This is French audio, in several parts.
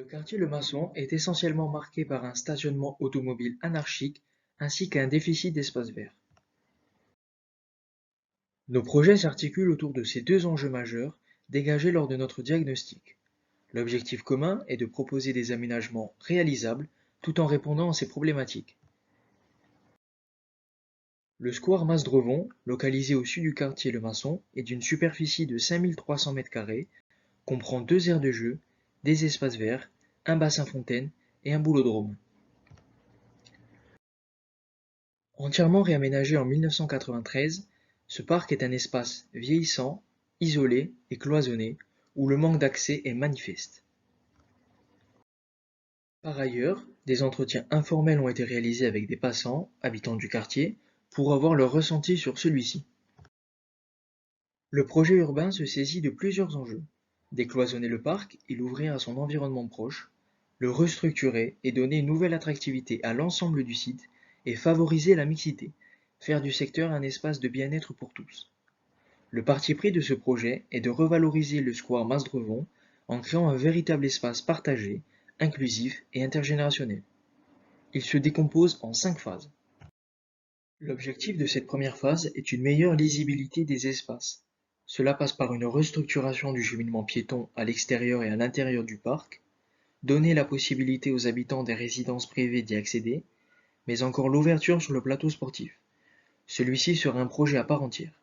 Le quartier Le Maçon est essentiellement marqué par un stationnement automobile anarchique ainsi qu'un déficit d'espaces verts. Nos projets s'articulent autour de ces deux enjeux majeurs dégagés lors de notre diagnostic. L'objectif commun est de proposer des aménagements réalisables tout en répondant à ces problématiques. Le square Masdrevon, localisé au sud du quartier Le Maçon, est d'une superficie de 5300 m², comprend deux aires de jeu, des espaces verts, un bassin fontaine et un boulodrome. Entièrement réaménagé en 1993, ce parc est un espace vieillissant, isolé et cloisonné, où le manque d'accès est manifeste. Par ailleurs, des entretiens informels ont été réalisés avec des passants, habitants du quartier, pour avoir leur ressenti sur celui-ci. Le projet urbain se saisit de plusieurs enjeux: décloisonner le parc et l'ouvrir à son environnement proche, le restructurer et donner une nouvelle attractivité à l'ensemble du site, et favoriser la mixité, faire du secteur un espace de bien-être pour tous. Le parti pris de ce projet est de revaloriser le square Masdrevon en créant un véritable espace partagé, inclusif et intergénérationnel. Il se décompose en 5 phases. L'objectif de cette première phase est une meilleure lisibilité des espaces. Cela passe par une restructuration du cheminement piéton à l'extérieur et à l'intérieur du parc, donner la possibilité aux habitants des résidences privées d'y accéder, mais encore l'ouverture sur le plateau sportif. Celui-ci sera un projet à part entière.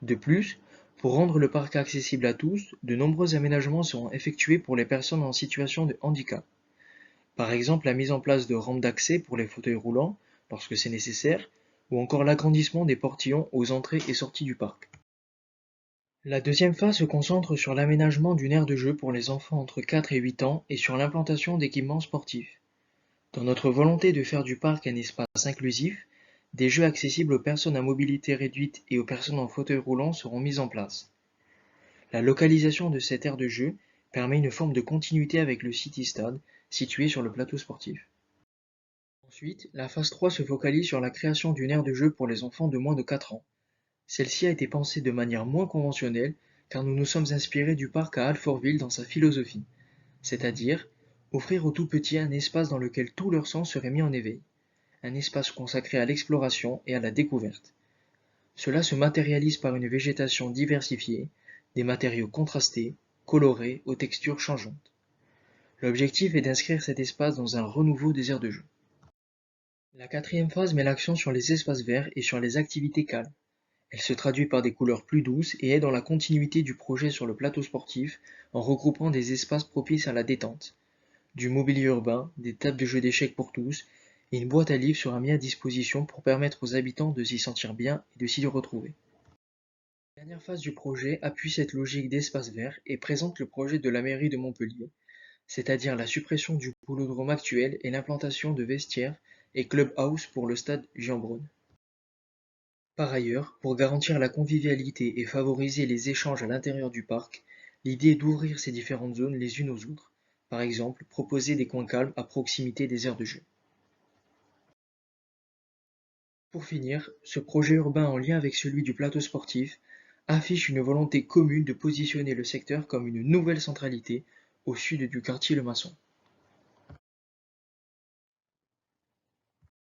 De plus, pour rendre le parc accessible à tous, de nombreux aménagements seront effectués pour les personnes en situation de handicap. Par exemple, la mise en place de rampes d'accès pour les fauteuils roulants, lorsque c'est nécessaire, ou encore l'agrandissement des portillons aux entrées et sorties du parc. La deuxième phase se concentre sur l'aménagement d'une aire de jeu pour les enfants entre 4 et 8 ans et sur l'implantation d'équipements sportifs. Dans notre volonté de faire du parc un espace inclusif, des jeux accessibles aux personnes à mobilité réduite et aux personnes en fauteuil roulant seront mis en place. La localisation de cette aire de jeu permet une forme de continuité avec le City Stade, situé sur le plateau sportif. Ensuite, la phase 3 se focalise sur la création d'une aire de jeu pour les enfants de moins de 4 ans. Celle-ci a été pensée de manière moins conventionnelle car nous nous sommes inspirés du parc à Alfortville dans sa philosophie, c'est-à-dire offrir aux tout-petits un espace dans lequel tout leur sens serait mis en éveil, un espace consacré à l'exploration et à la découverte. Cela se matérialise par une végétation diversifiée, des matériaux contrastés, colorés, aux textures changeantes. L'objectif est d'inscrire cet espace dans un renouveau des aires de jeu. La quatrième phase met l'accent sur les espaces verts et sur les activités calmes. Elle se traduit par des couleurs plus douces et est dans la continuité du projet sur le plateau sportif en regroupant des espaces propices à la détente, du mobilier urbain, des tables de jeux d'échecs pour tous et une boîte à livres sera mise à disposition pour permettre aux habitants de s'y sentir bien et de s'y retrouver. La dernière phase du projet appuie cette logique d'espace vert et présente le projet de la mairie de Montpellier, c'est-à-dire la suppression du boulodrome actuel et l'implantation de vestiaires et clubhouse pour le stade Jean-Braun. Par ailleurs, pour garantir la convivialité et favoriser les échanges à l'intérieur du parc, l'idée est d'ouvrir ces différentes zones les unes aux autres, par exemple proposer des coins calmes à proximité des aires de jeu. Pour finir, ce projet urbain en lien avec celui du plateau sportif affiche une volonté commune de positionner le secteur comme une nouvelle centralité au sud du quartier Le Maçon.